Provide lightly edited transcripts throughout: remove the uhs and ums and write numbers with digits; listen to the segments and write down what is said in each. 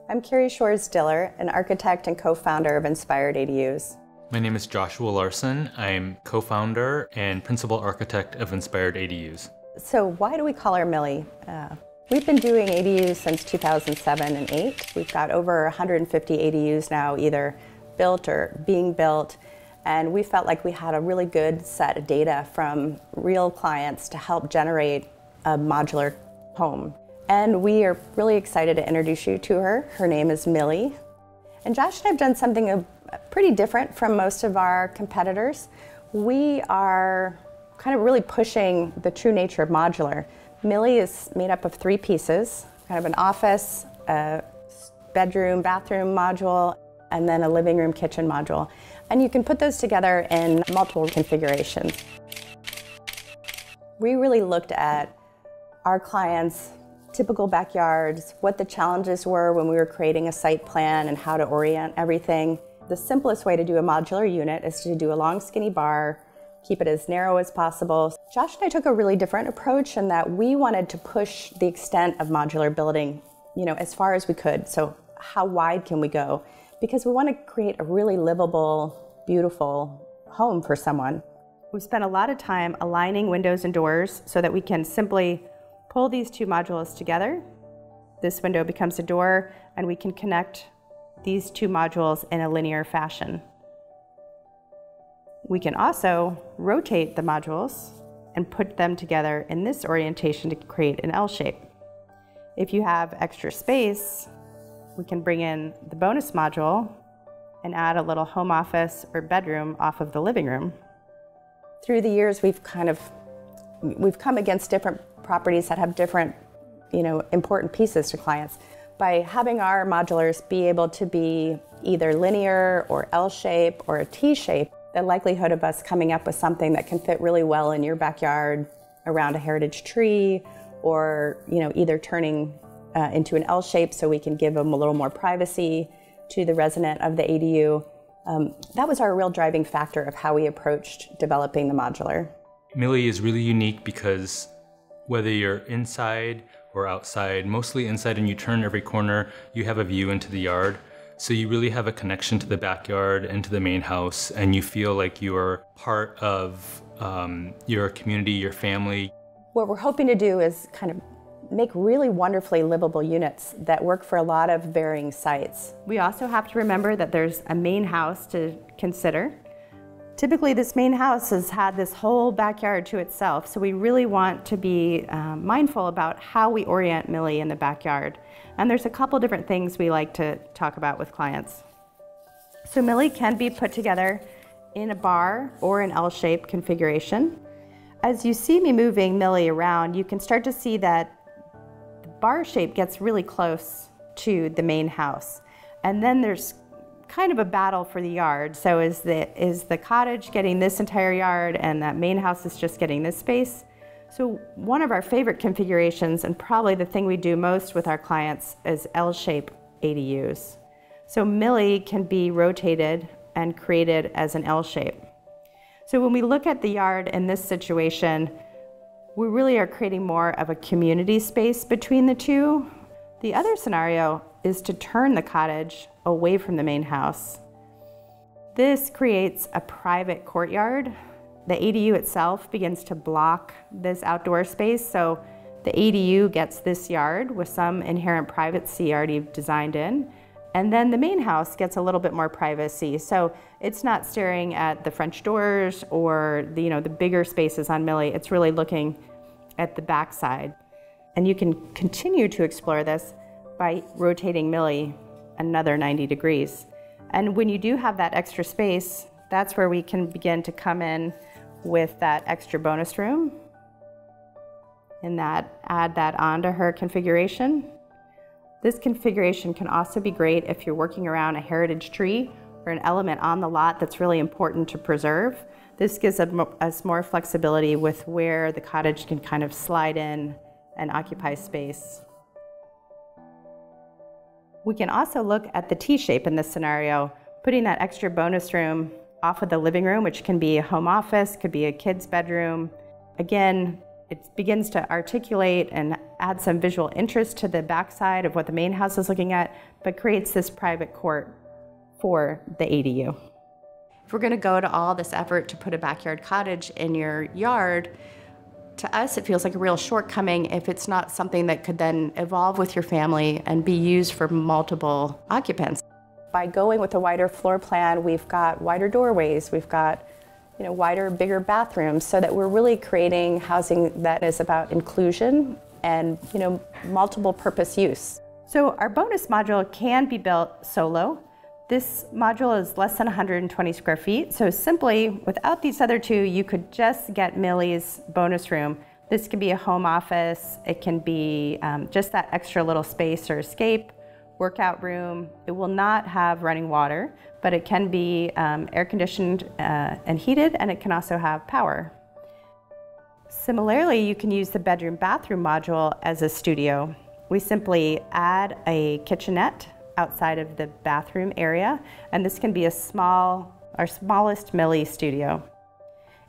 I'm Carrie Shores-Diller, an architect and co-founder of Inspired ADUs. My name is Joshua Larson. I'm co-founder and principal architect of Inspired ADUs. So why do we call her Millie? We've been doing ADUs since 2007 and 8. We've got over 150 ADUs now, either built or being built. And we felt like we had a really good set of data from real clients to help generate a modular home. And we are really excited to introduce you to her. Her name is Millie. And Josh and I have done something pretty different from most of our competitors. We are kind of really pushing the true nature of modular. Millie is made up of 3 pieces, kind of an office, a bedroom, bathroom module, and then a living room, kitchen module. And you can put those together in multiple configurations. We really looked at our clients' typical backyards, what the challenges were when we were creating a site plan and how to orient everything. The simplest way to do a modular unit is to do a long skinny bar, keep it as narrow as possible. Josh and I took a really different approach in that we wanted to push the extent of modular building, as far as we could. So how wide can we go? Because we want to create a really livable, beautiful home for someone. We've spent a lot of time aligning windows and doors so that we can simply pull these 2 modules together. This window becomes a door, and we can connect these 2 modules in a linear fashion. We can also rotate the modules and put them together in this orientation to create an L shape. If you have extra space, we can bring in the bonus module and add a little home office or bedroom off of the living room. Through the years, we've come against different properties that have different, important pieces to clients. By having our modulars be able to be either linear or L shape or a T shape, the likelihood of us coming up with something that can fit really well in your backyard around a heritage tree, or either turning into an L shape so we can give them a little more privacy to the resident of the ADU. That was our real driving factor of how we approached developing the modular. Millie is really unique because whether you're inside or outside, mostly inside, and you turn every corner, you have a view into the yard. So you really have a connection to the backyard and to the main house, and you feel like you're part of your community, your family. What we're hoping to do is kind of make really wonderfully livable units that work for a lot of varying sites. We also have to remember that there's a main house to consider. Typically, this main house has had this whole backyard to itself, so we really want to be mindful about how we orient Millie in the backyard. And there's a couple different things we like to talk about with clients. So Millie can be put together in a bar or an L-shaped configuration. As you see me moving Millie around, you can start to see that the bar shape gets really close to the main house. And then there's kind of a battle for the yard. So is the cottage getting this entire yard and that main house is just getting this space? So one of our favorite configurations, and probably the thing we do most with our clients, is L-shape ADUs. So Millie can be rotated and created as an L shape. So when we look at the yard in this situation, we really are creating more of a community space between the 2. The other scenario is to turn the cottage away from the main house. This creates a private courtyard. The ADU itself begins to block this outdoor space, so the ADU gets this yard with some inherent privacy already designed in, and then the main house gets a little bit more privacy. So it's not staring at the French doors or the bigger spaces on Millie. It's really looking at the backside. And you can continue to explore this by rotating Millie another 90 degrees. And when you do have that extra space, that's where we can begin to come in with that extra bonus room and add that onto her configuration. This configuration can also be great if you're working around a heritage tree or an element on the lot that's really important to preserve. This gives us more flexibility with where the cottage can kind of slide in and occupy space. We can also look at the T-shape in this scenario, putting that extra bonus room off of the living room, which can be a home office, could be a kid's bedroom. Again, It begins to articulate and add some visual interest to the backside of what the main house is looking at, but creates this private court for the ADU. If we're going to go to all this effort to put a backyard cottage in your yard, to us it feels like a real shortcoming if it's not something that could then evolve with your family and be used for multiple occupants. By going with a wider floor plan, we've got wider doorways, we've got wider, bigger bathrooms, so that we're really creating housing that is about inclusion and multiple purpose use. So our bonus module can be built solo. This module is less than 120 square feet, so simply, without these other two, you could just get Millie's bonus room. This can be a home office, it can be just that extra little space or escape, workout room. It will not have running water, but it can be air conditioned and heated, and it can also have power. Similarly, you can use the bedroom bathroom module as a studio. We simply add a kitchenette outside of the bathroom area, and this can be our smallest Millie studio.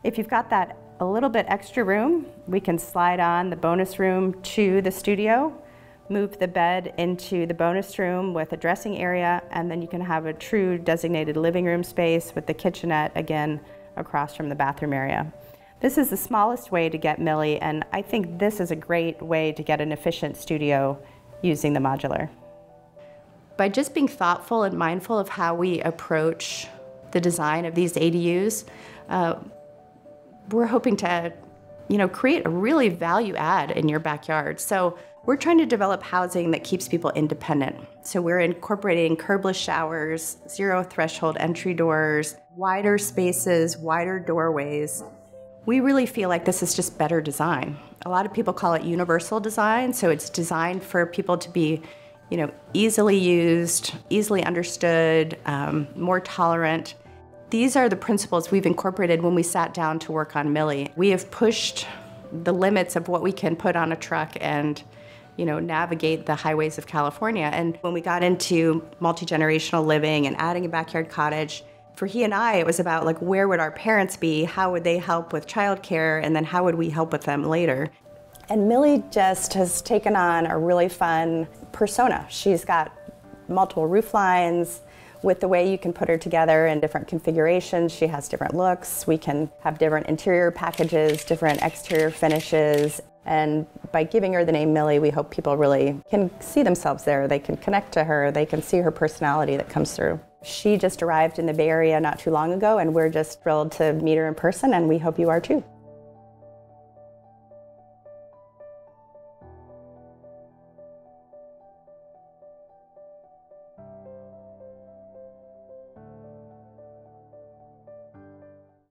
If you've got that a little bit extra room, we can slide on the bonus room to the studio, move the bed into the bonus room with a dressing area, and then you can have a true designated living room space with the kitchenette again across from the bathroom area. This is the smallest way to get Millie, and I think this is a great way to get an efficient studio using the modular. By just being thoughtful and mindful of how we approach the design of these ADUs, we're hoping to create a really value add in your backyard. So we're trying to develop housing that keeps people independent. So we're incorporating curbless showers, zero threshold entry doors, wider spaces, wider doorways. We really feel like this is just better design. A lot of people call it universal design, so it's designed for people to be easily used, easily understood, more tolerant. These are the principles we've incorporated when we sat down to work on Millie. We have pushed the limits of what we can put on a truck and navigate the highways of California. And when we got into multi-generational living and adding a backyard cottage, for he and I, it was about where would our parents be? How would they help with childcare? And then how would we help with them later? And Millie just has taken on a really fun persona. She's got multiple roof lines. With the way you can put her together in different configurations, she has different looks. We can have different interior packages, different exterior finishes. And by giving her the name Millie, we hope people really can see themselves there. They can connect to her. They can see her personality that comes through. She just arrived in the Bay Area not too long ago, and we're just thrilled to meet her in person, and we hope you are too.